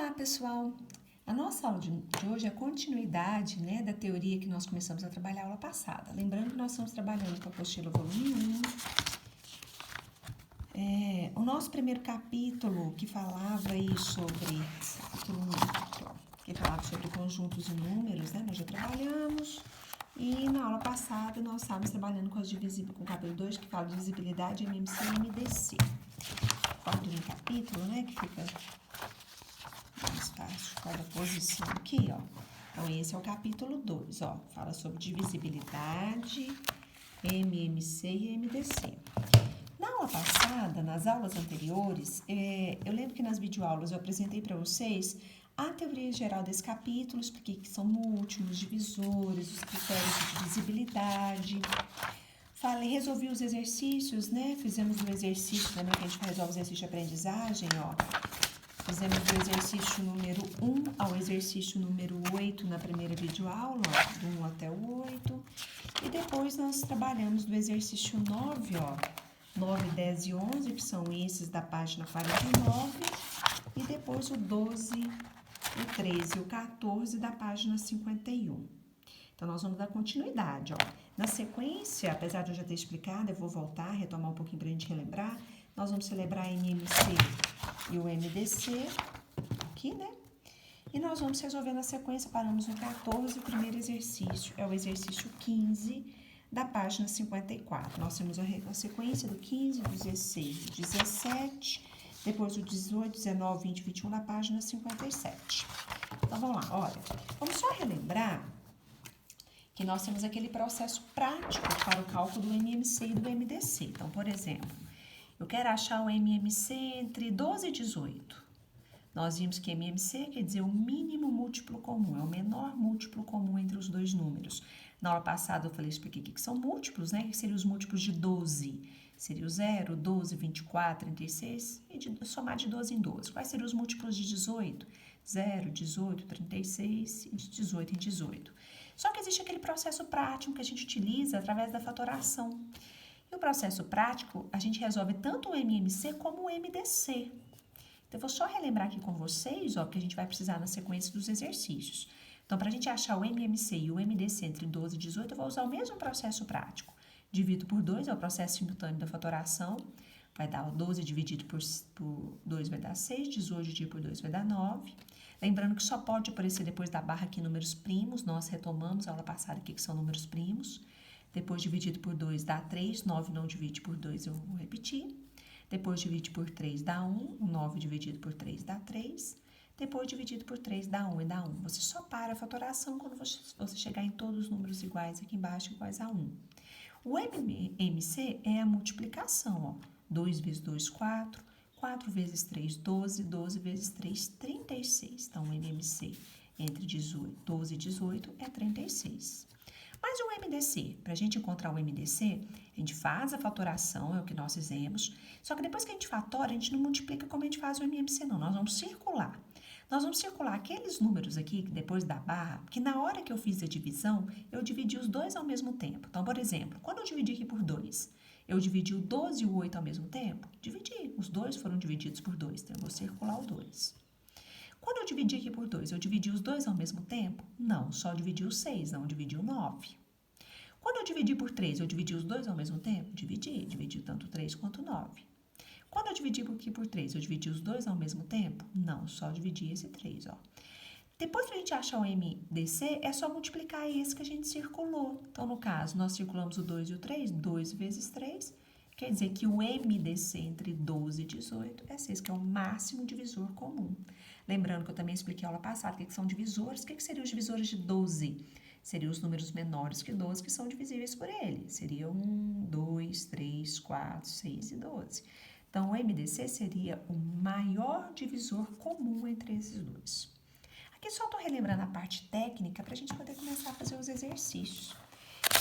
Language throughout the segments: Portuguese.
Olá, pessoal! A nossa aula de hoje é a continuidade, da teoria que nós começamos a trabalhar a aula passada. Lembrando que nós estamos trabalhando com a apostila volume 1. O nosso primeiro capítulo, que falava aí sobre, capítulo 1, que falava sobre conjuntos e números, nós já trabalhamos. E na aula passada nós estávamos trabalhando com o capítulo 2, que fala de divisibilidade, MMC e MDC. Fala de um capítulo, que fica mais fácil, cada posição aqui, ó. Então, esse é o capítulo 2, ó. Fala sobre divisibilidade, MMC e MDC. Na aula passada, nas aulas anteriores, eu lembro que nas videoaulas eu apresentei para vocês a teoria geral desse capítulo, expliquei que são múltiplos, divisores, os critérios de divisibilidade. Resolvi os exercícios, Fizemos o exercício, lembra que a gente resolve o exercício de aprendizagem, ó. Fizemos do exercício número 1 ao exercício número 8 na primeira videoaula, ó, do 1 até o 8. E depois nós trabalhamos do exercício 9, ó, 9, 10 e 11, que são esses da página 49. E depois o 12, o 13 e o 14 da página 51. Então, nós vamos dar continuidade, ó. Na sequência, apesar de eu já ter explicado, eu vou voltar, retomar um pouquinho pra gente relembrar. Nós vamos celebrar a MMC e o MDC aqui, E nós vamos resolver na sequência, paramos no 14, o primeiro exercício é o exercício 15 da página 54. Nós temos a sequência do 15, do 16, do 17, depois o 18, 19, 20, 21 da página 57. Então, vamos lá, olha, vamos só relembrar que nós temos aquele processo prático para o cálculo do MMC e do MDC. Então, por exemplo, eu quero achar o MMC entre 12 e 18. Nós vimos que MMC quer dizer o mínimo múltiplo comum, é o menor múltiplo comum entre os dois números. Na aula passada eu expliquei o que são múltiplos, que seriam os múltiplos de 12. Seria o 0, 12, 24, 36 e somar de 12 em 12. Quais seriam os múltiplos de 18? 0, 18, 36 e de 18 em 18. Só que existe aquele processo prático que a gente utiliza através da fatoração. E o processo prático, a gente resolve tanto o MMC como o MDC. Então, eu vou só relembrar aqui com vocês, ó, que a gente vai precisar na sequência dos exercícios. Então, para a gente achar o MMC e o MDC entre 12 e 18, eu vou usar o mesmo processo prático. Divido por 2, é o processo simultâneo da fatoração. Vai dar o 12 dividido por 2 vai dar 6, 18 dividido por 2 vai dar 9. Lembrando que só pode aparecer depois da barra aqui números primos, nós retomamos a aula passada aqui que são números primos. Depois dividido por 2 dá 3, 9 não divide por 2, eu vou repetir. Depois dividido por 3 dá 1, 9 dividido por 3 dá 3. Depois dividido por 3 dá 1 e dá 1. Você só para a fatoração quando você chegar em todos os números iguais aqui embaixo, iguais a 1. O MMC é a multiplicação, ó. 2 vezes 2, 4. 4 vezes 3, 12. 12 vezes 3, 36. Então, o MMC entre 12 e 18 é 36. Mas o MDC, para a gente encontrar o MDC, a gente faz a fatoração, é o que nós fizemos, só que depois que a gente fatora, a gente não multiplica como a gente faz o MMC, não. Nós vamos circular. Nós vamos circular aqueles números aqui, depois da barra, que na hora que eu fiz a divisão, eu dividi os dois ao mesmo tempo. Então, por exemplo, quando eu dividi aqui por 2, eu dividi o 12 e o 8 ao mesmo tempo? Dividi. Os dois foram divididos por 2, então eu vou circular o 2. Quando eu dividi aqui por 2, eu dividi os dois ao mesmo tempo? Não, só dividi o 6, não dividi o 9. Quando eu dividi por 3, eu dividi os dois ao mesmo tempo? Dividi tanto 3 quanto 9. Quando eu dividi aqui por 3, eu dividi os dois ao mesmo tempo? Não, só dividi esse 3, ó. Depois que a gente achar o MDC, é só multiplicar esse que a gente circulou. Então, no caso, nós circulamos o 2 e o 3, 2 vezes 3, quer dizer que o MDC entre 12 e 18 é 6, que é o máximo divisor comum. Lembrando que eu também expliquei a aula passada o que são divisores. O que seriam os divisores de 12? Seriam os números menores que 12 que são divisíveis por ele. Seria 1, 2, 3, 4, 6 e 12. Então, o MDC seria o maior divisor comum entre esses dois. Aqui só estou relembrando a parte técnica para a gente poder começar a fazer os exercícios.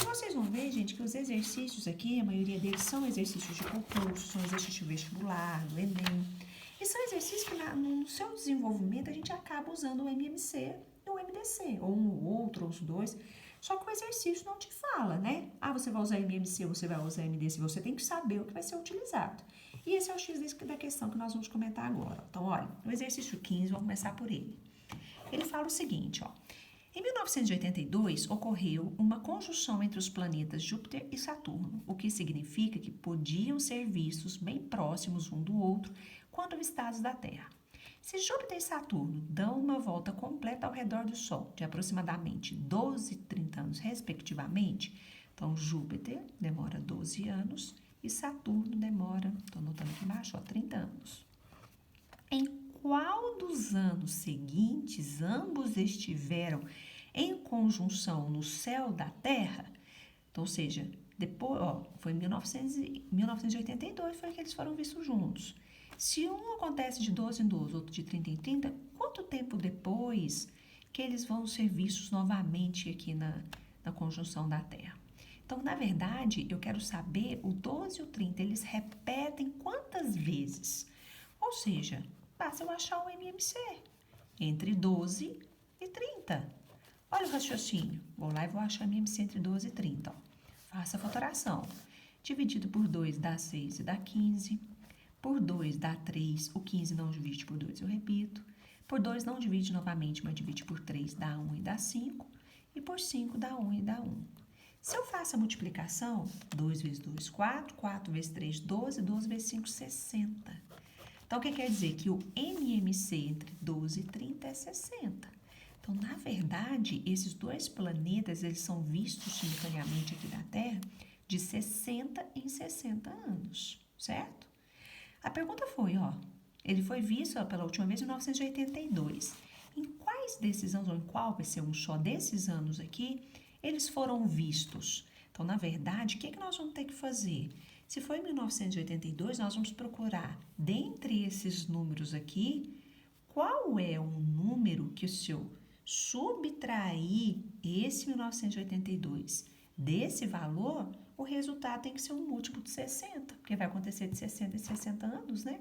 E vocês vão ver, gente, que os exercícios aqui, a maioria deles são exercícios de concurso, são exercícios vestibular, do Enem. E são exercícios que no seu desenvolvimento a gente acaba usando o MMC e o MDC, ou um ou outro, ou os dois. Só que o exercício não te fala, né? Ah, você vai usar MMC, você vai usar MDC, você tem que saber o que vai ser utilizado. E esse é o X da questão que nós vamos comentar agora. Então, olha, o exercício 15, vamos começar por ele. Ele fala o seguinte, ó. Em 1982, ocorreu uma conjunção entre os planetas Júpiter e Saturno, o que significa que podiam ser vistos bem próximos um do outro quando avistados da Terra. Se Júpiter e Saturno dão uma volta completa ao redor do Sol, de aproximadamente 12 e 30 anos, respectivamente, então Júpiter demora 12 anos e Saturno demora, estou anotando aqui embaixo, 30 anos. Em qual dos anos seguintes ambos estiveram em conjunção no céu da Terra? Então, ou seja, depois, foi em 1982 foi que eles foram vistos juntos. Se um acontece de 12 em 12, outro de 30 em 30, quanto tempo depois que eles vão ser vistos novamente aqui na conjunção da Terra? Então, na verdade, eu quero saber o 12 e o 30, eles repetem quantas vezes? Ou seja, basta eu achar o MMC entre 12 e 30. Olha o raciocínio. Vou lá e vou achar o MMC entre 12 e 30. Ó. Faça a fatoração. Dividido por 2 dá 6 e dá 15. Por 2 dá 3. O 15 não divide por 2, eu repito. Por 2 não divide novamente, mas divide por 3 dá 1 e dá 5. E por 5 dá 1 e dá 1. Se eu faço a multiplicação, 2 vezes 2, 4. 4 vezes 3, 12. 12 vezes 5, 60. Então, o que quer dizer? Que o MMC entre 12 e 30 é 60. Então, na verdade, esses dois planetas, eles são vistos simultaneamente aqui da Terra de 60 em 60 anos, certo? A pergunta foi, ele foi visto pela última vez em 1982. Em quais desses anos, ou em qual vai ser um só desses anos aqui, eles foram vistos? Então, na verdade, o que nós vamos ter que fazer? Se foi em 1982, nós vamos procurar, dentre esses números aqui, qual é o número que se eu subtrair esse 1982 desse valor, o resultado tem que ser um múltiplo de 60, porque vai acontecer de 60 em 60 anos, né?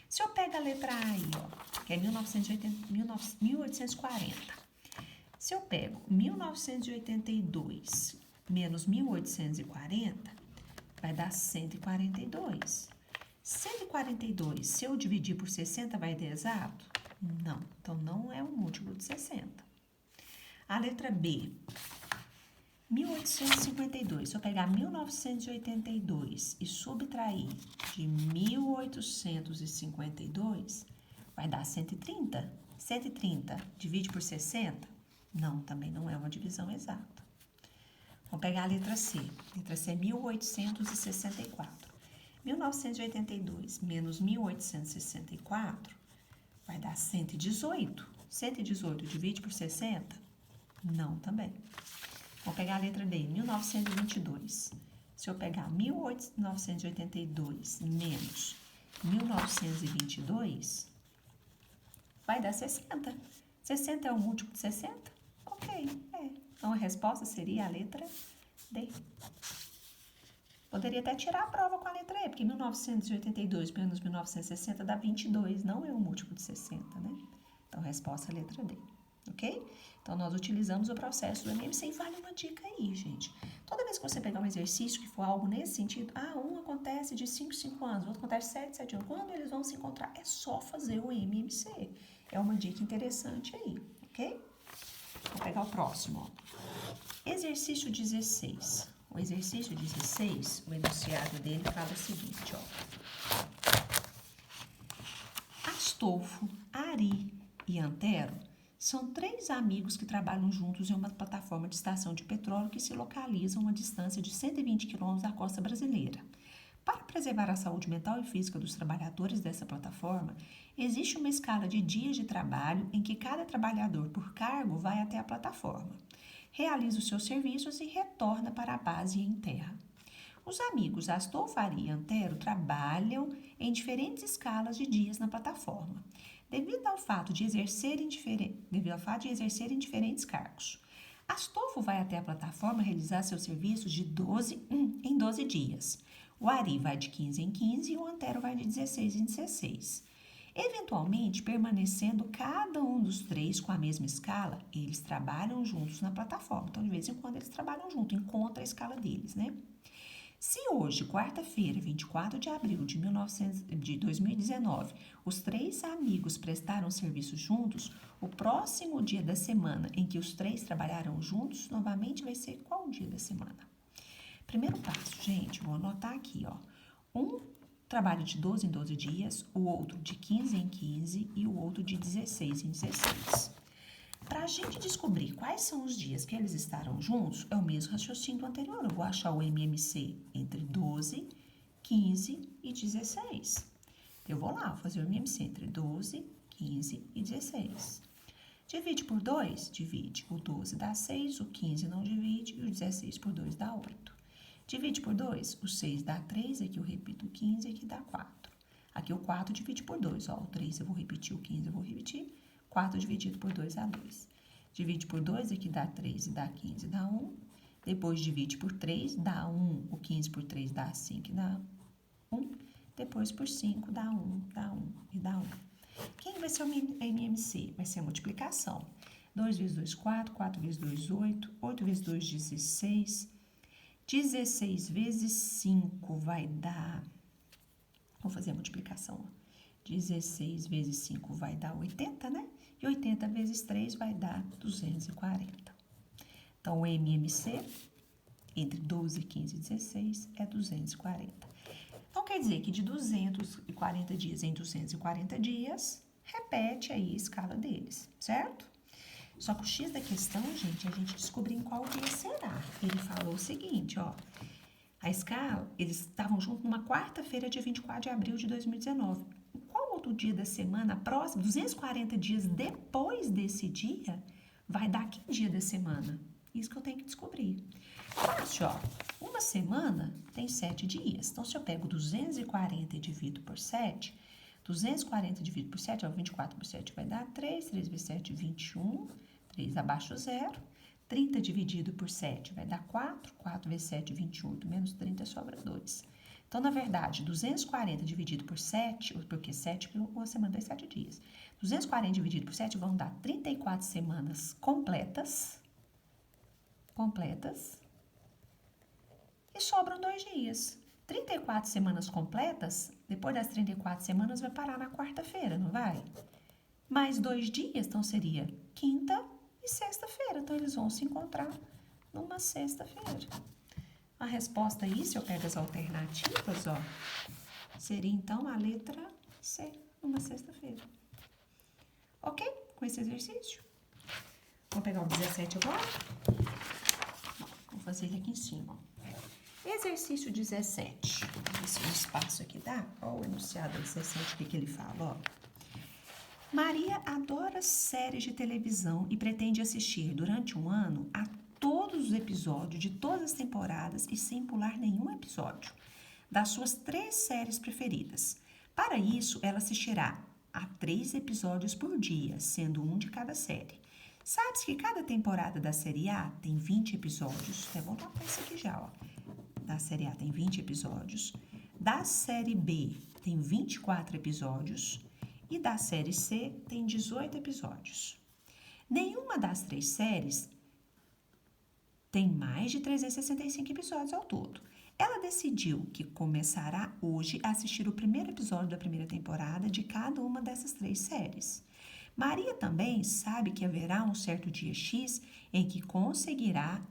Se eu pego a letra A aí, que é 1840, se eu pego 1982 menos 1840, vai dar 142. 142, se eu dividir por 60, vai dar exato? Não, então não é um múltiplo de 60. A letra B, 1852, se eu pegar 1982 e subtrair de 1852, vai dar 130. 130 divide por 60? Não, também não é uma divisão exata. Vamos pegar a letra C. Letra C é 1864. 1982 menos 1864 vai dar 118. 118 divide por 60? Não, também. Vou pegar a letra D, 1922. Se eu pegar 1982 menos 1922, vai dar 60. 60 é um múltiplo de 60? Ok, é. Então, a resposta seria a letra D. Poderia até tirar a prova com a letra E, porque 1982 menos 1960 dá 22, não é um múltiplo de 60, né? Então, a resposta é a letra D, ok? Então, nós utilizamos o processo do MMC e vale uma dica aí, gente. Toda vez que você pegar um exercício que for algo nesse sentido, um acontece de 5 em 5 anos, o outro acontece de 7 em 7 anos. Quando eles vão se encontrar, é só fazer o MMC. É uma dica interessante aí, ok? Vou pegar o próximo, ó. Exercício 16. O exercício 16, o enunciado dele fala o seguinte, ó. Astolfo, Ari e Antero são 3 amigos que trabalham juntos em uma plataforma de estação de petróleo que se localiza a uma distância de 120 quilômetros da costa brasileira. Para preservar a saúde mental e física dos trabalhadores dessa plataforma, existe uma escala de dias de trabalho em que cada trabalhador por cargo vai até a plataforma, realiza os seus serviços e retorna para a base em terra. Os amigos Astolfo, Ari e Antero trabalham em diferentes escalas de dias na plataforma, devido ao fato de exercerem diferentes cargos. Astolfo vai até a plataforma realizar seus serviços de 12 em 12 dias. O Ari vai de 15 em 15 e o Antero vai de 16 em 16. Eventualmente, permanecendo cada um dos três com a mesma escala, eles trabalham juntos na plataforma. Então, de vez em quando, eles trabalham junto, encontra a escala deles, né? Se hoje, quarta-feira, 24 de abril de 2019, os três amigos prestaram serviço juntos, o próximo dia da semana em que os três trabalharam juntos, novamente vai ser qual dia da semana? Primeiro passo, gente, vou anotar aqui, ó. Um trabalho de 12 em 12 dias, o outro de 15 em 15 e o outro de 16 em 16. Para a gente descobrir quais são os dias que eles estarão juntos, é o mesmo raciocínio do anterior. Eu vou achar o MMC entre 12, 15 e 16. Eu vou lá, vou fazer o MMC entre 12, 15 e 16. Divide por 2, divide. O 12 dá 6, o 15 não divide e o 16 por 2 dá 8. Divide por 2, o 6 dá 3, aqui eu repito o 15, aqui dá 4. Aqui o 4 divide por 2, ó, o 3 eu vou repetir, o 15 eu vou repetir. 4 dividido por 2 dá 2. Divide por 2, aqui dá 3 e dá 15, dá 1. Depois divide por 3, dá 1. O 15 por 3 dá 5 e dá 1. Depois por 5 dá 1, dá 1 e dá 1. Quem vai ser o MMC? Vai ser a multiplicação. 2 vezes 2, 4. 4 vezes 2, 8. 8 vezes 2, 16. 16 vezes 5 vai dar... Vou fazer a multiplicação. 16 vezes 5 vai dar 80, né? E 80 vezes 3 vai dar 240. Então, o MMC entre 12, 15 e 16 é 240. Então, quer dizer que de 240 dias em 240 dias, repete aí a escala deles, certo? Só que o X da questão, gente, a gente descobriu em qual dia será. Ele falou o seguinte, ó. A escala, eles estavam juntos numa quarta-feira, dia 24 de abril de 2019. Qual outro dia da semana próxima, 240 dias depois desse dia, vai dar que dia da semana? Isso que eu tenho que descobrir. Fácil, ó. Uma semana tem 7 dias. Então, se eu pego 240 e divido por 7, 240 dividido por 7, ó, 24 por 7 vai dar 3, 3 vezes 7, 21, 3 abaixo 0. 30 dividido por 7 vai dar 4, 4 vezes 7, 28, menos 30 sobra 2. Então, na verdade, 240 dividido por 7, porque 7, uma semana tem 7 dias. 240 dividido por 7 vão dar 34 semanas completas, e sobram 2 dias. 34 semanas completas, depois das 34 semanas vai parar na quarta-feira, não vai? Mais 2 dias, então seria quinta e sexta-feira. Então, eles vão se encontrar numa sexta-feira. A resposta aí, se eu pego as alternativas, ó, seria então a letra C, numa sexta-feira. Ok? Com esse exercício? Vou pegar o 17 agora. Vou fazer ele aqui em cima. Exercício 17. Vou ver se o espaço aqui dá. Ó, o enunciado 17, o que ele fala, ó. Maria adora séries de televisão e pretende assistir durante um ano a todos os episódios de todas as temporadas e sem pular nenhum episódio das suas 3 séries preferidas. Para isso, ela assistirá a 3 episódios por dia, sendo um de cada série. Sabe-se que cada temporada da série A tem 20 episódios. É bom anotar isso aqui já, ó. Da série A tem 20 episódios. Da série B tem 24 episódios. E da série C tem 18 episódios. Nenhuma das 3 séries tem mais de 365 episódios ao todo. Ela decidiu que começará hoje a assistir o primeiro episódio da primeira temporada de cada uma dessas 3 séries. Maria também sabe que haverá um certo dia X em que conseguirá,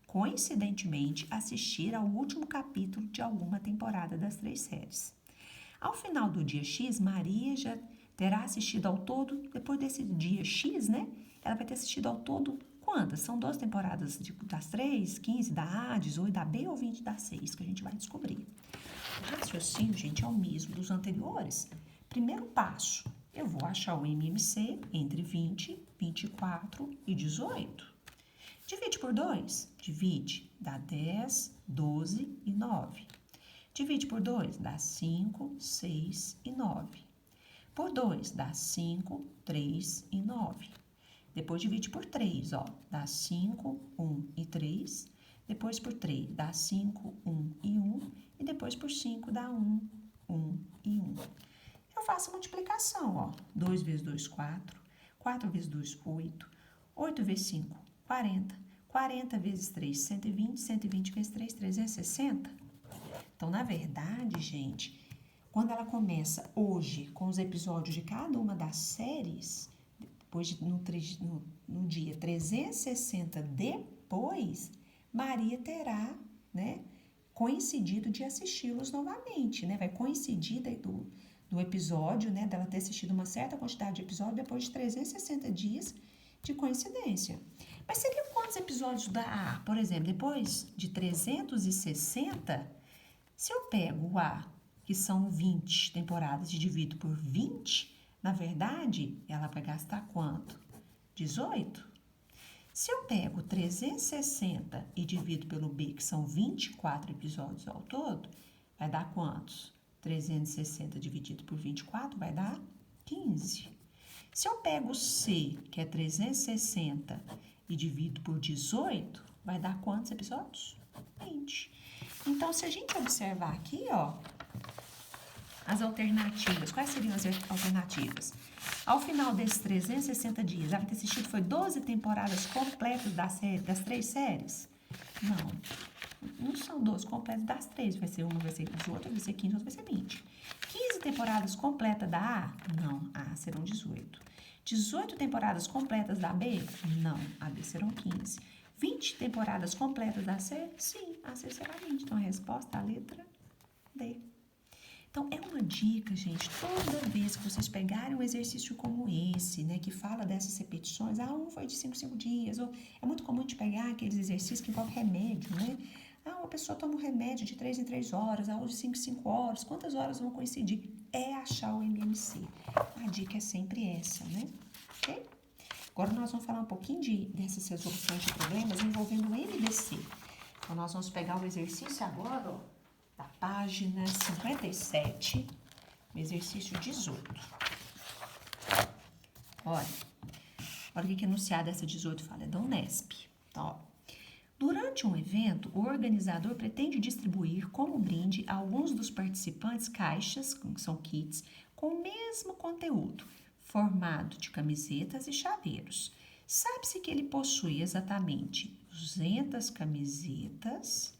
coincidentemente, assistir ao último capítulo de alguma temporada das 3 séries. Ao final do dia X, Maria já terá assistido ao todo, depois desse dia X, né? Ela vai ter assistido ao todo quantas? São 12 temporadas das 3, 15 da A, 18 da B ou 20 da C, isso que a gente vai descobrir. O raciocínio, gente, é o mesmo dos anteriores. Primeiro passo, eu vou achar o MMC entre 20, 24 e 18. Divide por 2, divide, dá 10, 12 e 9. Divide por 2, dá 5, 6 e 9. Por 2, dá 5, 3 e 9. Depois divide por 3, ó, dá 5, 1 e 3. Depois por 3, dá 5, 1 e 1. E depois por 5, dá 1, 1 e 1. Eu faço a multiplicação, ó. 2 vezes 2, 4. 4 vezes 2, 8. 8 vezes 5, 40. 40 vezes 3, 120. 120 vezes 3, 360. Então, na verdade, gente, quando ela começa hoje com os episódios de cada uma das séries, depois no dia 360 depois, Maria terá, né, coincidido de assisti-los novamente, né? Vai coincidir do episódio, né, dela ter assistido uma certa quantidade de episódios depois de 360 dias de coincidência. Mas seriam quantos episódios da A? Por exemplo, depois de 360, se eu pego o A, que são 20 temporadas, e divido por 20, na verdade, ela vai gastar quanto? 18? Se eu pego 360 e divido pelo B, que são 24 episódios ao todo, vai dar quantos? 360 dividido por 24 vai dar 15. Se eu pego o C, que é 360, e divido por 18, vai dar quantos episódios? 20. Então, se a gente observar aqui, ó, as alternativas, quais seriam as alternativas? Ao final desses 360 dias, ela vai ter assistido foi 12 temporadas completas das 3 séries? Não são 12 completas das 3. Vai ser uma, vai ser 18, vai ser 15, outra vai ser 20. 15 temporadas completas da A? Não, A serão 18. 18 temporadas completas da B? Não, a B serão 15. 20 temporadas completas da C? Sim, a C será 20. Então, a resposta é a letra D. Então, é uma dica, gente, toda vez que vocês pegarem um exercício como esse, né, que fala dessas repetições, um foi de 5 em 5 dias, ou é muito comum de pegar aqueles exercícios que envolvem remédio, né? Uma pessoa toma um remédio de 3 em 3 horas, outro de 5 em 5 horas, quantas horas vão coincidir? É achar o MMC. A dica é sempre essa, né? Ok? Agora, nós vamos falar um pouquinho dessas resoluções de problemas envolvendo o MDC. Então, nós vamos pegar o exercício agora, ó, da página 57, o exercício 18. Olha o que é enunciado essa 18 fala, é da Unesp. Então, ó, durante um evento, o organizador pretende distribuir como brinde a alguns dos participantes caixas, que são kits, com o mesmo conteúdo, formado de camisetas e chaveiros. Sabe-se que ele possui exatamente 200 camisetas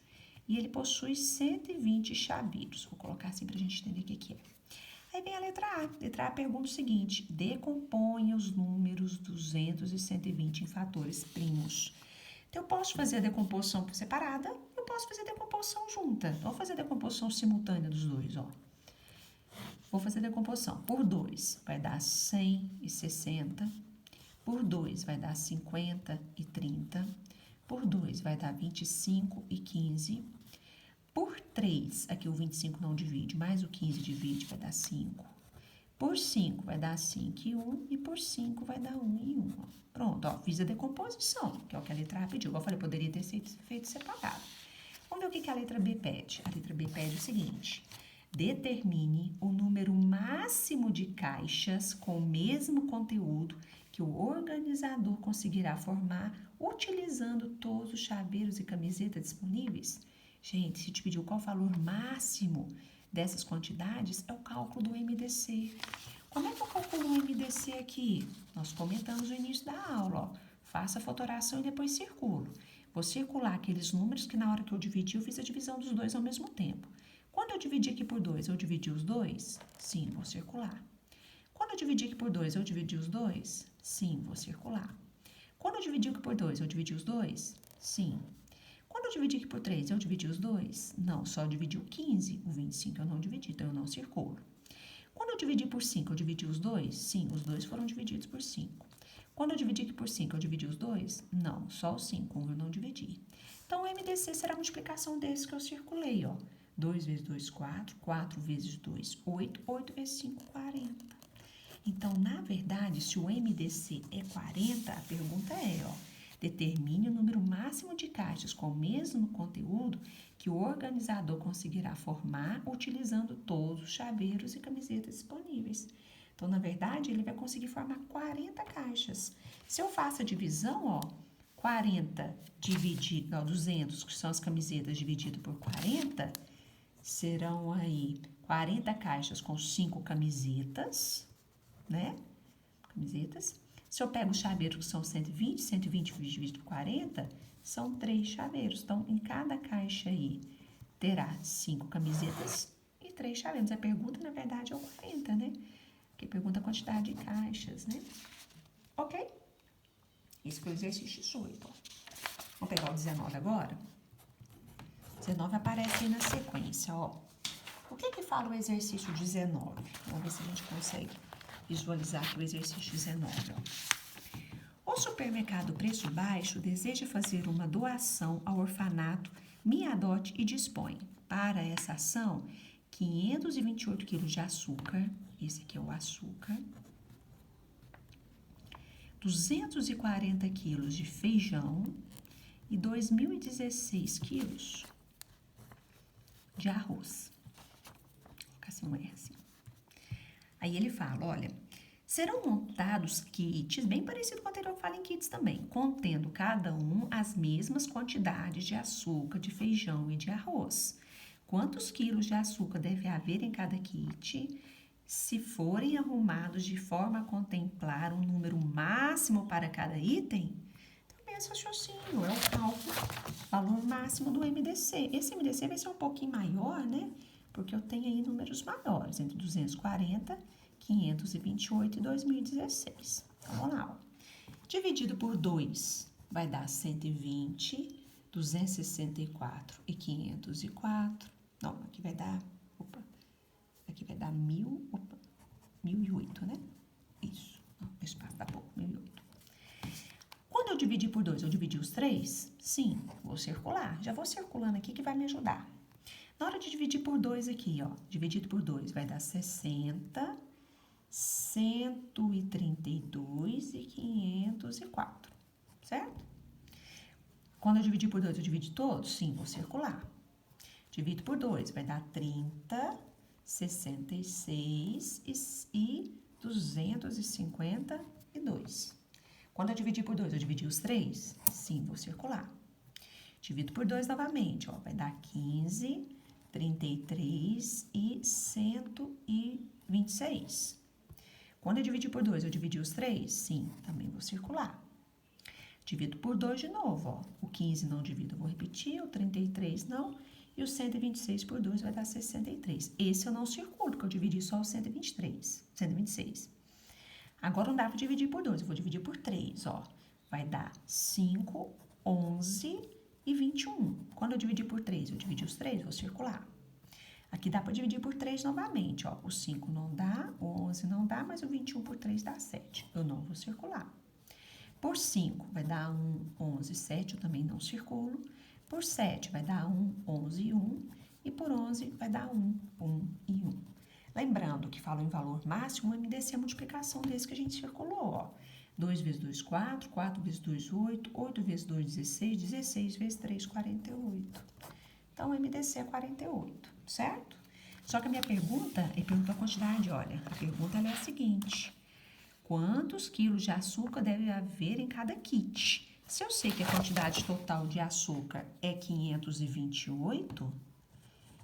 e ele possui 120 chaveiros. Vou colocar assim para a gente entender o que é. Aí vem a letra A. A letra A pergunta o seguinte: decomponha os números 200 e 120 em fatores primos. Então, eu posso fazer a decomposição por separada, eu posso fazer a decomposição junta. Então, vou fazer a decomposição simultânea dos dois, ó. Vou fazer a decomposição. Por 2 vai dar 160. Por 2 vai dar 50 e 30. Por 2 vai dar 25 e 15. Por 3, aqui o 25 não divide, mais o 15 divide, vai dar 5. Por 5 vai dar 5 e 1, e por 5 vai dar 1 e 1. Ó. Pronto, ó, fiz a decomposição, que é o que a letra A pediu. Igual eu falei, poderia ter sido feito separado. Vamos ver o que a letra B pede. A letra B pede o seguinte: determine o número máximo de caixas com o mesmo conteúdo que o organizador conseguirá formar utilizando todos os chaveiros e camisetas disponíveis. Gente, se te pediu qual o valor máximo dessas quantidades, é o cálculo do MDC. Como é que eu calculo o MDC aqui? Nós comentamos no início da aula, ó. Faça a fotoração e depois circulo. Vou circular aqueles números que na hora que eu dividi, eu fiz a divisão dos dois ao mesmo tempo. Quando eu dividi aqui por 2, eu dividi os dois? Sim, vou circular. Quando eu dividi aqui por 2, eu dividi os dois? Sim, vou circular. Quando eu dividi aqui por 2, eu dividi os dois? Sim. Quando eu dividi aqui por 3, eu dividi os dois? Não, só dividi o 15, o 25 eu não dividi, então eu não circulo. Quando eu dividi por 5, eu dividi os dois? Sim, os dois foram divididos por 5. Quando eu dividi aqui por 5, eu dividi os dois? Não, só os 5, eu não dividi. Então, o MDC será a multiplicação desse que eu circulei, ó. 2 vezes 2, 4. 4 vezes 2, 8. 8 vezes 5, 40. Então, na verdade, se o MDC é 40, a pergunta é, ó, determine o número máximo de caixas com o mesmo conteúdo que o organizador conseguirá formar utilizando todos os chaveiros e camisetas disponíveis. Então, na verdade, ele vai conseguir formar 40 caixas. Se eu faço a divisão, ó, 40 dividido, 200, que são as camisetas, dividido por 40, serão aí 40 caixas com 5 camisetas, né? Camisetas. Se eu pego os chaveiros que são 120 dividido por 40, são 3 chaveiros. Então, em cada caixa aí, terá 5 camisetas e 3 chaveiros. A pergunta, na verdade, é o 40, né? Porque pergunta a quantidade de caixas, né? Ok? Esse foi o exercício 18, ó. Vamos pegar o 19 agora? 19 aparece aí na sequência, ó. O que fala o exercício 19? Vamos ver se a gente consegue visualizar aqui o exercício 19, ó. O supermercado Preço Baixo deseja fazer uma doação ao orfanato Me Adote e dispõe, para essa ação, 528 quilos de açúcar, esse aqui é o açúcar, 240 quilos de feijão e 2.016 quilos de arroz. Vou colocar assim um R assim. Aí ele fala, olha, serão montados kits, bem parecido com o anterior que fala em kits também, contendo cada um as mesmas quantidades de açúcar, de feijão e de arroz. Quantos quilos de açúcar deve haver em cada kit? Se forem arrumados de forma a contemplar um número máximo para cada item, também esse raciocínio é o cálculo, valor máximo do MDC. Esse MDC vai ser um pouquinho maior, né? Porque eu tenho aí números maiores, entre 240, 528 e 2016. Então, vamos lá, ó. Dividido por 2 vai dar 120, 264 e 504. Não, aqui vai dar, aqui vai dar 1008, né? Isso, o espaço dá pouco, 1008. Quando eu dividir por 2, eu dividi os 3? Sim, vou circular. Já vou circulando aqui que vai me ajudar. Na hora de dividir por 2 aqui, ó, dividido por 2 vai dar 60, 132 e 504, certo? Quando eu dividir por 2, eu divido todos? Sim, vou circular. Divido por 2, vai dar 30, 66 e 252. Quando eu dividir por 2, eu dividi os 3? Sim, vou circular. Divido por 2 novamente, ó, vai dar 15, 33 e 126. Quando eu dividir por 2, eu dividi os 3? Sim, também vou circular. Divido por 2 de novo, ó. O 15 não divido, eu vou repetir, o 33 não, e o 126 por 2 vai dar 63. Esse eu não circulo, porque eu dividi só o 126. Agora não dá para dividir por 2, eu vou dividir por 3, ó. Vai dar 5, 11 e 21. Quando eu dividir por 3, eu dividi os 3, vou circular. Aqui dá para dividir por 3 novamente, ó. O 5 não dá, o 11 não dá, mas o 21 por 3 dá 7. Eu não vou circular. Por 5 vai dar 1, 11, 7, eu também não circulo. Por 7 vai dar 1, 11 e 1. E por 11 vai dar 1, 1 e 1. Lembrando que falo em valor máximo, o MDC é a multiplicação desse que a gente circulou, ó. 2 vezes 2, 4, 4 vezes 2, 8, 8 vezes 2, 16, 16 vezes 3, 48. Então, o MDC é 48, certo? Só que a minha pergunta, ele perguntou a quantidade, olha, a pergunta é a seguinte: quantos quilos de açúcar deve haver em cada kit? Se eu sei que a quantidade total de açúcar é 528,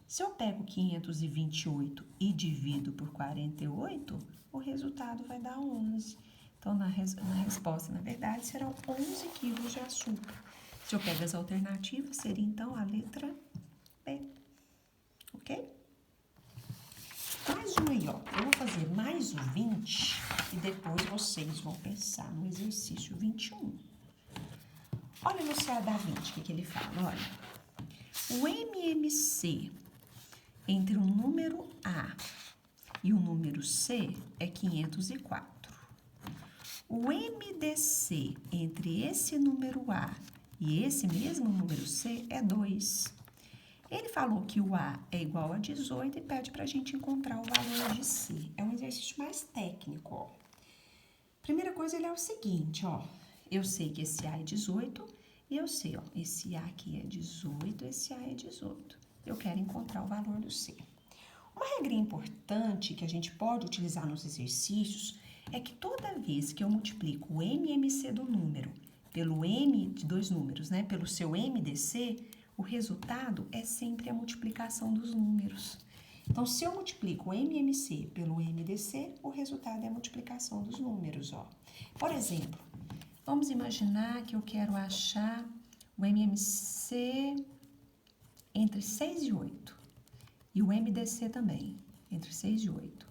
se eu pego 528 e divido por 48, o resultado vai dar 11. Então, na resposta, na verdade, serão 11 quilos de açúcar. Se eu pego as alternativas, seria, então, a letra B. Ok? Mais um aí, ó. Eu vou fazer mais o 20 e depois vocês vão pensar no exercício 21. Olha no CA da 20, o que ele fala? Olha, o MMC entre o número A e o número C é 504. O MDC entre esse número A e esse mesmo número C é 2. Ele falou que o A é igual a 18 e pede para a gente encontrar o valor de C. É um exercício mais técnico, ó. Primeira coisa, ele é o seguinte, ó. Eu sei que esse A é 18 e eu sei, ó, esse A aqui é 18, esse A é 18. Eu quero encontrar o valor do C. Uma regra importante que a gente pode utilizar nos exercícios é que toda vez que eu multiplico o MMC do número pelo M de dois números, né, pelo seu MDC, o resultado é sempre a multiplicação dos números. Então, se eu multiplico o MMC pelo MDC, o resultado é a multiplicação dos números, ó. Por exemplo, vamos imaginar que eu quero achar o MMC entre 6 e 8 e o MDC também, entre 6 e 8.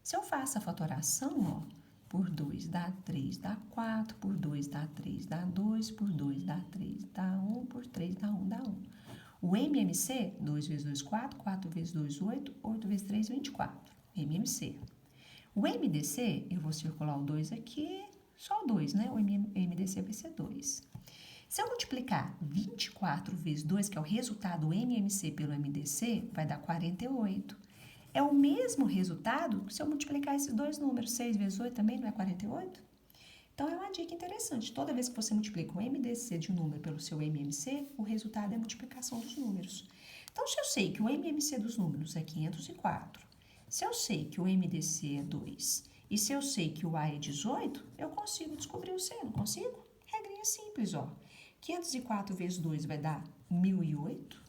Se eu faço a fatoração, ó, por 2 dá 3, dá 4, por 2 dá 3, dá 2, por 2 dá 3, dá 1, por 3 dá 1, dá 1. O MMC, 2 vezes 2, 4, 4 vezes 2, 8, 8 vezes 3, 24. MMC. O MDC, eu vou circular o 2 aqui, só o 2, né? O MDC vai ser 2. Se eu multiplicar 24 vezes 2, que é o resultado do MMC pelo MDC, vai dar 48. É o mesmo resultado se eu multiplicar esses dois números. 6 vezes 8 também não é 48? Então, é uma dica interessante. Toda vez que você multiplica o MDC de um número pelo seu MMC, o resultado é a multiplicação dos números. Então, se eu sei que o MMC dos números é 504, se eu sei que o MDC é 2 e se eu sei que o A é 18, eu consigo descobrir o C, não consigo? Regrinha simples, ó. 504 vezes 2 vai dar 1008.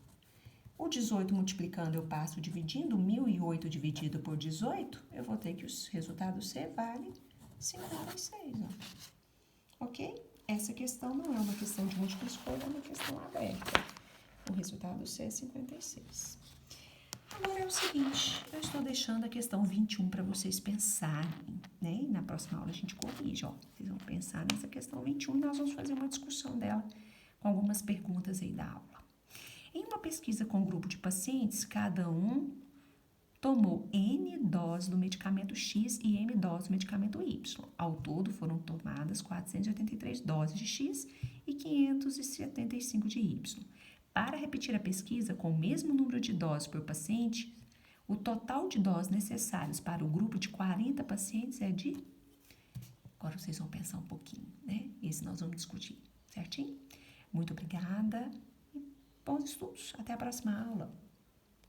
O 18 multiplicando, eu passo dividindo. 1008 dividido por 18, eu vou ter que o resultado C vale 56, ó. Ok? Essa questão não é uma questão de múltipla escolha, é uma questão aberta. O resultado C é 56. Agora é o seguinte, eu estou deixando a questão 21 para vocês pensarem, né? E na próxima aula a gente corrige, ó. Vocês vão pensar nessa questão 21 e nós vamos fazer uma discussão dela com algumas perguntas aí da aula. Em uma pesquisa com um grupo de pacientes, cada um tomou N doses do medicamento X e M doses do medicamento Y. Ao todo, foram tomadas 483 doses de X e 575 de Y. Para repetir a pesquisa com o mesmo número de doses por paciente, o total de doses necessárias para o grupo de 40 pacientes é de... Agora vocês vão pensar um pouquinho, né? Esse nós vamos discutir, certinho? Muito obrigada e bons estudos. Até a próxima aula.